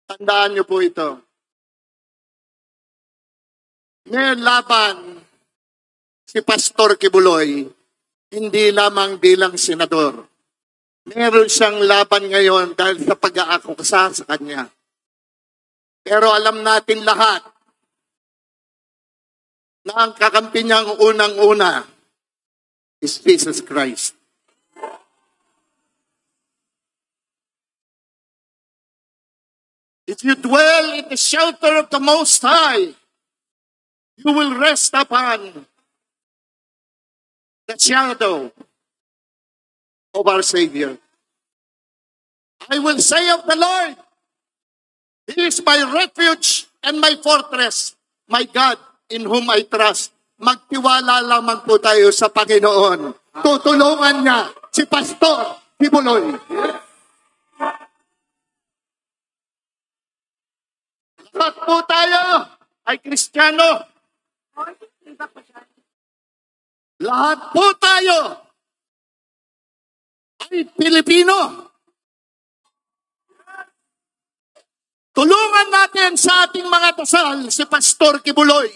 Tandaan niyo po ito. May laban si Pastor Kibuloy, hindi lamang bilang senador. Meron siyang laban ngayon dahil sa pag-aakusa sa kanya. Pero alam natin lahat na ang kakampi niyang unang-una is Jesus Christ. If you dwell in the shelter of the Most High, you will rest upon the shadow of our Savior. I will say of the Lord, He is my refuge and my fortress, my God in whom I trust. Magtiwala lamang po tayo sa Panginoon. Tutulungan niya si Pastor Kibuloy. Lahat po tayo ay Kristiyano. Lahat po tayo ay Pilipino. Tulungan natin sa ating mga dasal si Pastor Kibuloy.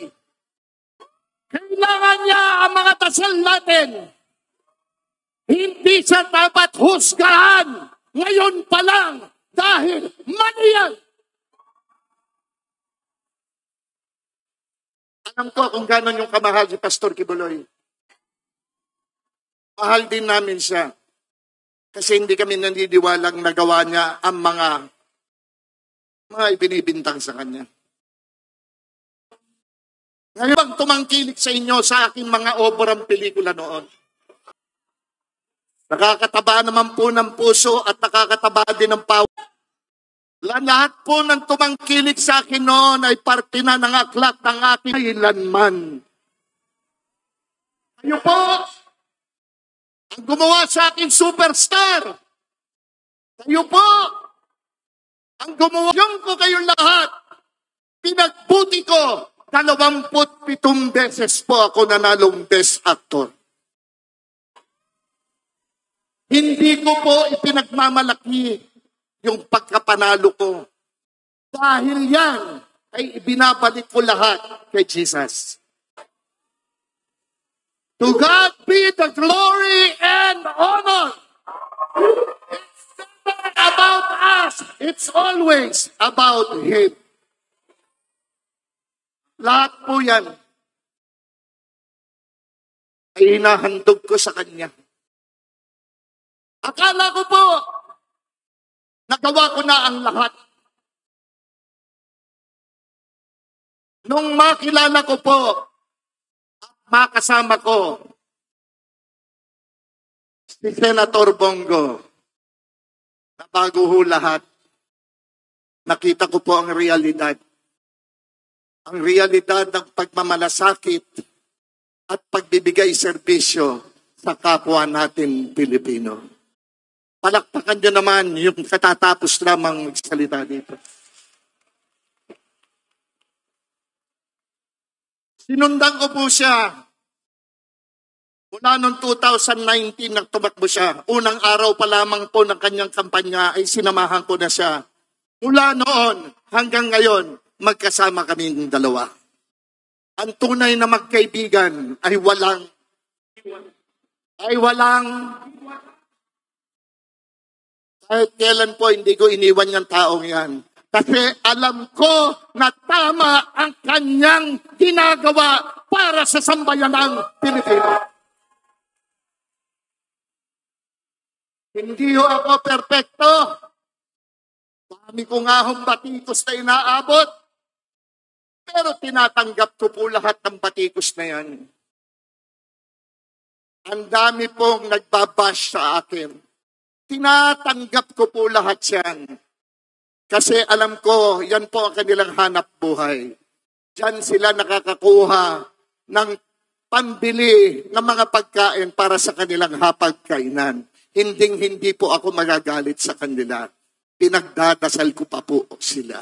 Kailangan niya ang mga dasal natin. Hindi siya dapat husgahan ngayon pa lang dahil mali yan. Alam ko kung gano'n yung kamahal si Pastor Kibuloy. Mahal din namin siya. Kasi hindi kami naniniwalang nagawa niya ang mga ibinibintang sa kanya. Ngayon bang tumangkilik sa inyo sa aking mga oborang pelikula noon? Nakakataba naman po ng puso at nakakataba din ng pawis. Lahat po ng tumangkilik sa akin noon ay parte na ng aklat ng aking kailanman. Kayo po, ang gumawa sa akin superstar. Kayo po, ang gumawa ko kayong lahat. Pinagbuti ko, 27 beses po ako nanalong best actor. Hindi ko po ipinagmamalaki yung pagkapanalo ko. Dahil yan ay ibinabalik ko lahat kay Jesus. To God be the glory and honor. It's never about us. It's always about Him. Lahat po yan ay hinahandog ko sa Kanya. Akala ko po, nagawa ko na ang lahat. Nung makilala ko po, at makasama ko, si Senator Bongo, na bago ho lahat, nakita ko po ang realidad. Ang realidad ng pagmamalasakit at pagbibigay serbisyo sa kapwa natin Pilipino. Palakpakan nyo naman yung katatapos lamang magsalita dito. Sinundan ko po siya. Mula noong 2019 nang tumakbo siya. Unang araw pa lamang po ng kanyang kampanya ay sinamahan ko na siya. Mula noon hanggang ngayon, magkasama kaming dalawa. Ang tunay na magkaibigan ay walang kahit kailan po hindi ko iniwan yung taong yan. Kasi alam ko na tama ang kanyang ginagawa para sa sambayanang Pilipino. Hindi ho ako perpekto. Dami ko nga hong batikos na inaabot. Pero tinatanggap ko po lahat ng batikos na yan. Ang dami pong nagbabash sa akin. Tinatanggap ko po lahat yan. Kasi alam ko, yan po ang kanilang hanap buhay. Diyan sila nakakakuha ng pambili ng mga pagkain para sa kanilang hapagkainan. Hindi po ako magagalit sa kanila. Pinagdadasal ko pa po sila.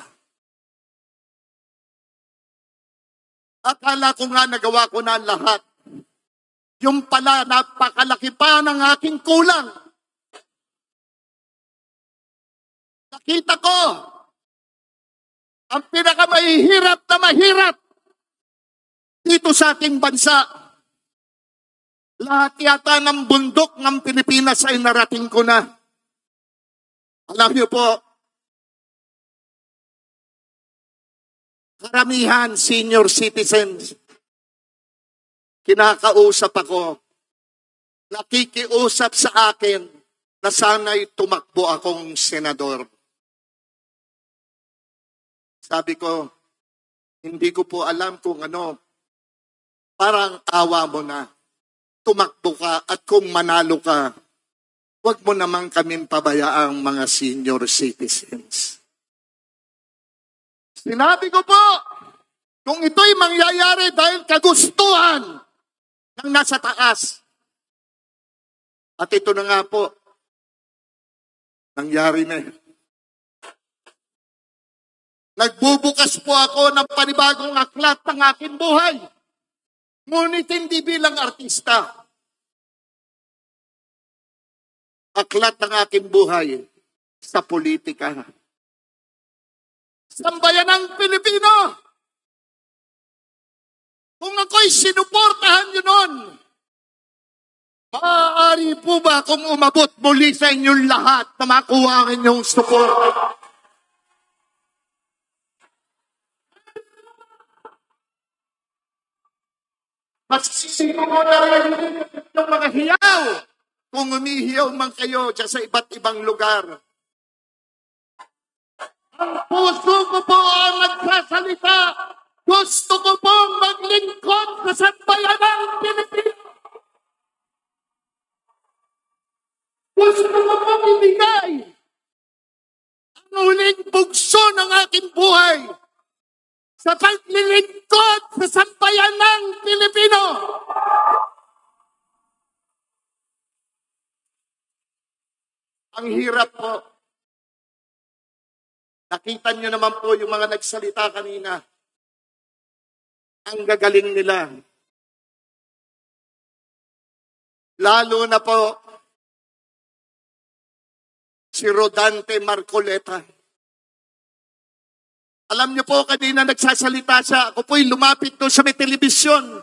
Akala ko nga nagawa ko na lahat. Yung pala, napakalaki pa ng aking kulang. Nakita ko, ang pinakamahirap na mahirap dito sa ating bansa. Lahat yata ng bundok ng Pilipinas ay narating ko na. Alam niyo po, karamihan senior citizens, kinakausap ako, nakikiusap sa akin na sana'y tumakbo akong senador. Sabi ko, hindi ko po alam kung ano, parang awa mo na. Tumakbo ka at kung manalo ka, huwag mo naman kaming pabayaang mga senior citizens. Sinabi ko po, kung ito'y mangyayari dahil kagustuhan ng nasa taas. At ito na nga po, nangyari na. Nagbubukas po ako ng panibagong aklat ng aking buhay. Ngunit hindi bilang artista. Aklat ng aking buhay sa politika. Sambayanang Pilipino. Kung ako'y sinuportahan nyo nun, maaari po ba kung umabot muli sa inyong lahat na makuha ang inyong support? Masisino mo na rin ng mga hiyaw kung umihiyaw man kayo dyan sa iba't ibang lugar. Ang puso ko po ang nagsasalita. Gusto ko pong maglingkod sa sambayanang Pilipino. Gusto ko pong ibigay ang huling bugso ng aking buhay sa paglilingkod sa sambayanang Pilipino. Ang hirap po. Nakita niyo naman po yung mga nagsalita kanina. Ang gagaling nila. Lalo na po si Rodante Marcoleta. Alam niyo po, kanina nagsasalita siya. Ako po'y lumapit doon sa may telebisyon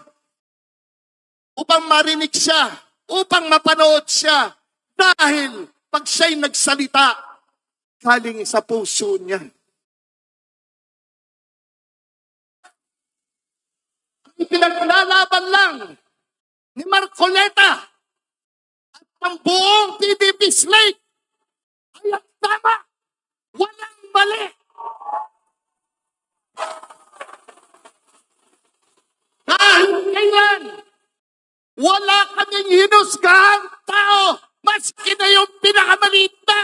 upang marinig siya, upang mapanood siya. Dahil pag siya'y nagsalita, galing sa puso niya. Ipinaglalaban lang ni Marcoleta at ng buong PDP slate ay ang tama, walang mali. Dahil kailan, wala kaming hinusgahang tao, maski na yung pinakamaliit na.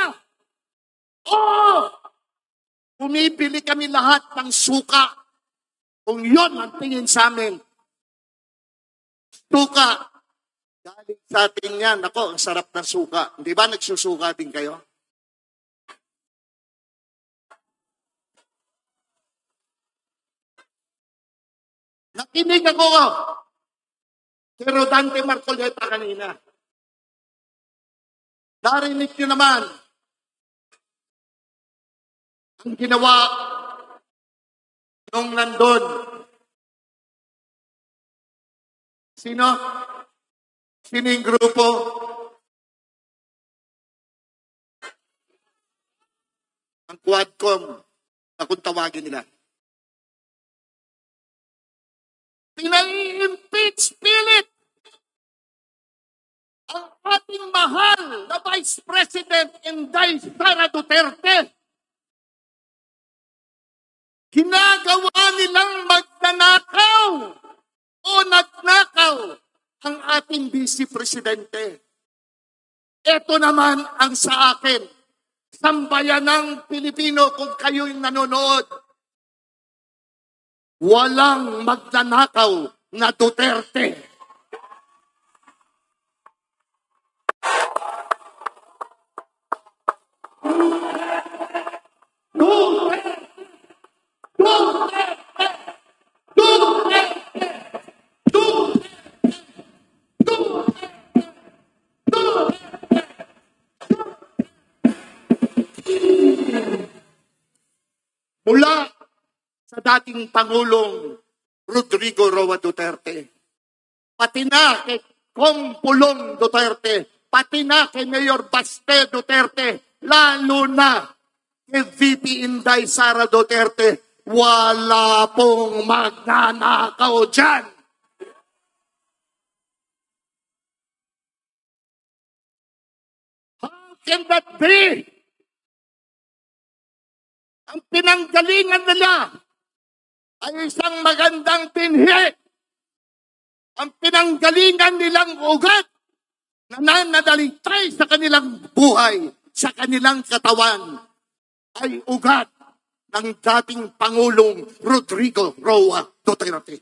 Oo, bumibili kami lahat ng suka. Kung yun ang tingin sa amin, suka, galing sa atin yan. Ako, ang sarap ng suka. Di ba nagsusuka din kayo? Nakinig ako kay Rodante Marcoleta kanina. Narinig niyo naman ang ginawa nung nandun. Sino? Sino yung grupo? Ang Quadcom na kung tawagin nila. Pinai-impeach pilit ang ating mahal na Vice President Inday Sara Duterte. Ginagawa nilang magnanakaw o nagnakaw ang ating Vice Presidente. Ito naman ang sa akin, sambayanang Pilipino kung kayo'y nanonood. Walang magnanakaw na Duterte. Mula sa dating Pangulong Rodrigo Roa Duterte. Pati na kay Kong Pulong Duterte, pati na kay Mayor Baste Duterte, lalo na kay VP Inday Sara Duterte, wala pong magnanakaw dyan. How can that be? Ang pinanggalingan nila ay isang magandang binhi. Ang pinanggalingan nilang ugat na nananalitay sa kanilang buhay, sa kanilang katawan, ay ugat ng dating Pangulong Rodrigo Roa Duterte.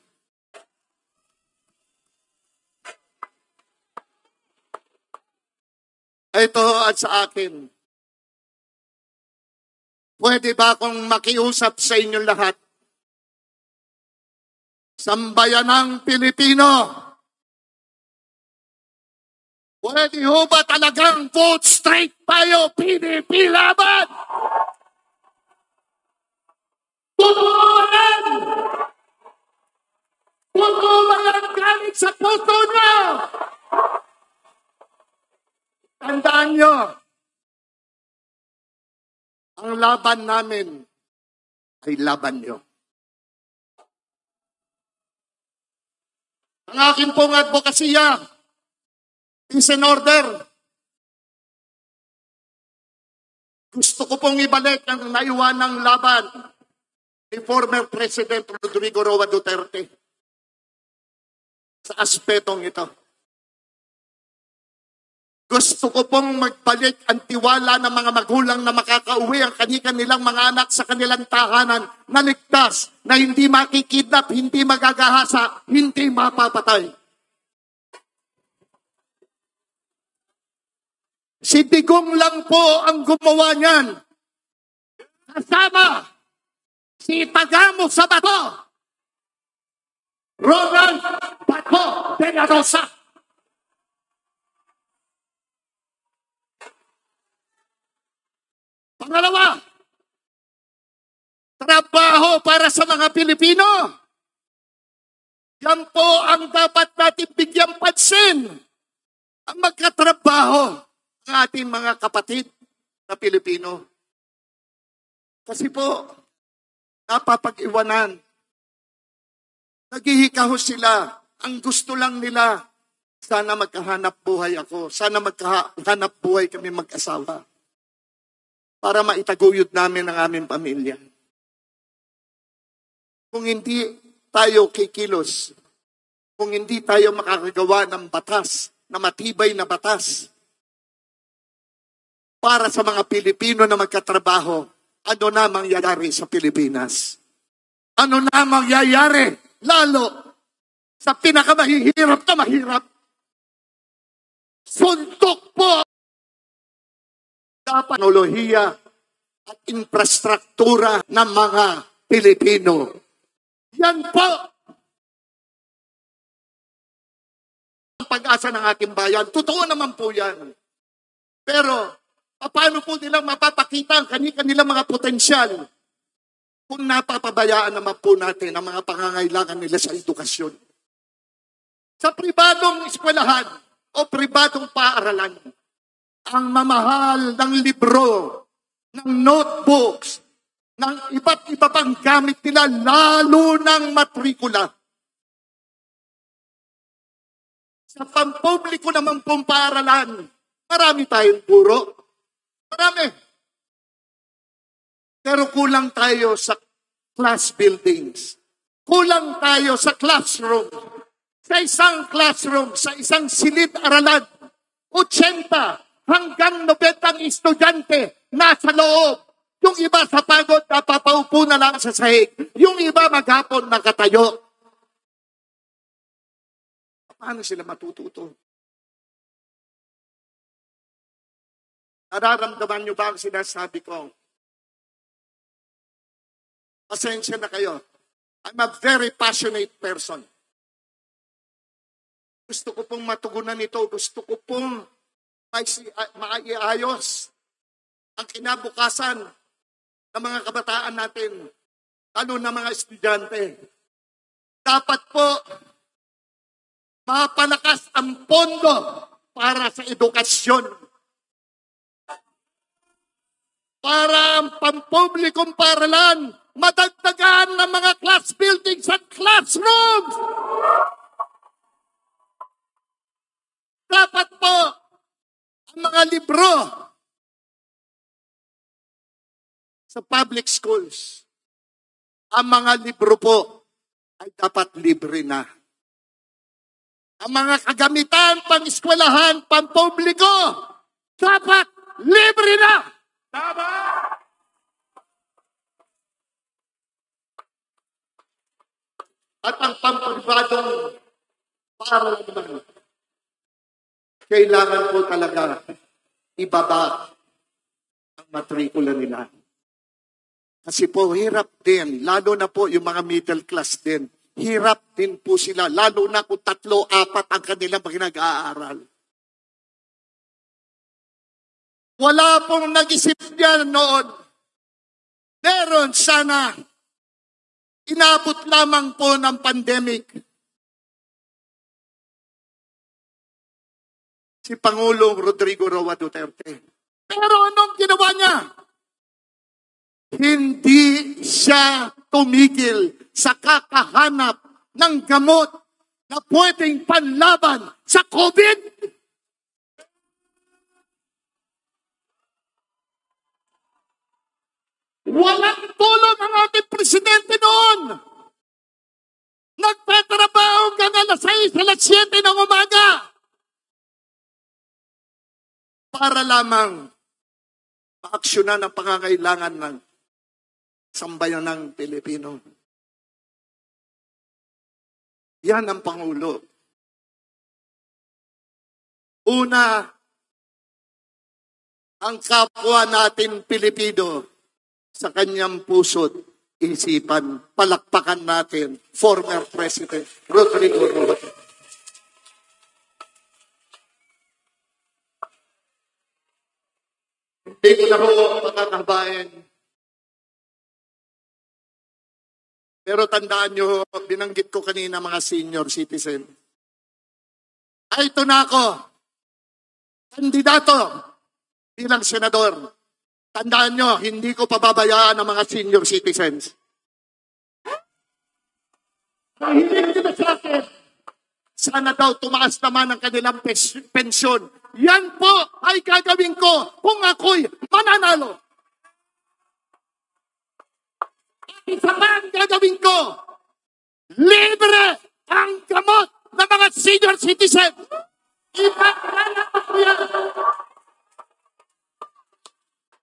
Ito at sa akin, pwede ba akong makiusap sa inyong lahat? Sambayanang Pilipino, pwede ho ba talagang vote straight tayo, PDP laban? Totoo yan! Totoo ba yan galing sa puso nyo? Tandaan nyo, ang laban namin ay laban nyo. Ang akin pong advokasya, peace and order. Gusto ko pong ibalik ang naiwanang laban ni former President Rodrigo Roa Duterte sa aspetong ito. Gusto ko pong magbalik ang tiwala ng mga magulang na makakauwi ang kanilang mga anak sa kanilang tahanan na ligtas, na hindi makikidnap, hindi magagahasa, hindi mapapatay. Si Digong lang po ang gumawa niyan. Kasama si Tagamo sa Bato, Ronald Bato de la Rosa. Pangalawa, trabaho para sa mga Pilipino. Yan po ang dapat natin bigyang pansin. Ang magkatrabaho ng ating mga kapatid na Pilipino. Kasi po, napapag-iwanan. Naghihikaho sila. Ang gusto lang nila, sana magkahanap buhay ako. Sana magkahanap buhay kami mag-asawa. Para maitaguyod namin ang aming pamilya. Kung hindi tayo kikilos, kung hindi tayo makakagawa ng batas, na matibay na batas, para sa mga Pilipino na magkatrabaho, ano na mangyayari sa Pilipinas? Ano na mangyayari? Lalo sa pinakamahihirap na mahirap. Suntok po dapat teknolohiya at infrastruktura ng mga Pilipino. Yan po ang pag-asa ng ating bayan. Totoo naman po yan. Pero paano po nilang mapapakita ang kanilang mga potensyal kung napapabayaan naman po natin ang mga pangangailangan nila sa edukasyon? Sa pribadong eskwelahan o pribadong paaralan, ang mamahal ng libro, ng notebooks, ng iba't iba pang gamit nila, lalo ng matrikula. Sa pampubliko naman pong paaralan, marami tayong guro. Marami. Pero kulang tayo sa class buildings. Kulang tayo sa classroom. Sa isang classroom, sa isang silid-aralan, 80 hanggang 90 estudyante nasa loob. Yung iba sa pagod, napapaupo na lang sa sahig. Yung iba maghapon nakatayo. Paano sila matututo? Nararamdaman nyo ba ang sinasabi ko? Pasensya na kayo. I'm a very passionate person. Gusto ko pong matugunan ito. Gusto ko pong maiayos ang kinabukasan ng mga kabataan natin lalo na mga estudyante. Dapat po, mapalakas ang pondo para sa edukasyon. Para ang pampublikong paaralan, madagdagan ng mga class buildings at classrooms. Dapat po, ang mga libro sa public schools, ang mga libro po ay dapat libre na. Ang mga kagamitan, pang-eskwelahan, pampubliko, dapat libre na. Tama! At ang pampublikong para naman, kailangan po talaga ibaba ang matrikula nila. Kasi po, hirap din, lalo na po yung mga middle class din. Hirap din po sila, lalo na kung 3-4 ang kanilang pinag-aaral. Wala pong nag-isip niyan noon. Meron sana. Inabot lamang po ng pandemic. Si Pangulong Rodrigo Roa Duterte. Pero anong ginawa niya? Hindi siya tumigil sa kakahanap ng gamot na pwedeng panlaban sa COVID. Walang tulong ang ating presidente noon. Nagtatrabaho hanggang alas 6, alas 7 ng umaga. Para lamang maaksyonan ang pangangailangan ng sambayanang Pilipino. Yan ang Pangulo. Una, ang kapwa natin Pilipino sa kanyang puso't isipan. Palakpakan natin, former President Rodrigo Roa. Hindi ko na po makakabayan. Pero tandaan nyo, binanggit ko kanina mga senior citizen. Ay, ito na ako. Kandidato bilang senador. Tandaan nyo, hindi ko pababayaan ang mga senior citizens. Mahilig nila sa akin. Sana daw tumaas naman ang kanilang pensyon. Yan po ay gagawin ko kung ako'y mananalo. Isa pa ang gagawin ko, libre ang gamot ng mga senior citizen. Ipaglalabas ko yan.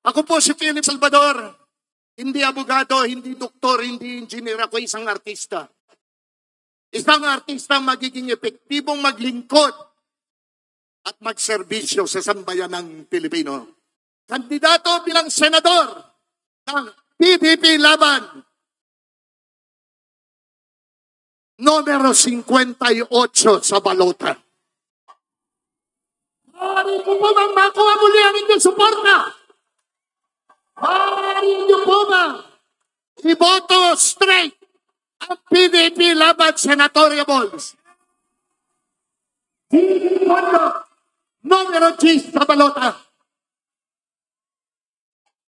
Ako po si Philip Salvador. Hindi abogado, hindi doktor, hindi engineer. Ako isang artista. Isang artista magiging epektibong maglingkod at magserbisyo sa sambayan ng Pilipino. Kandidato bilang senador ng PDP Laban. Numero 58 sa balota. Maaari ko po bang makuha muli ang inyong suporta? Maaari niyo po ba iboto straight ang PDP Laban Senatorial Balls? Numero 10 sa balota.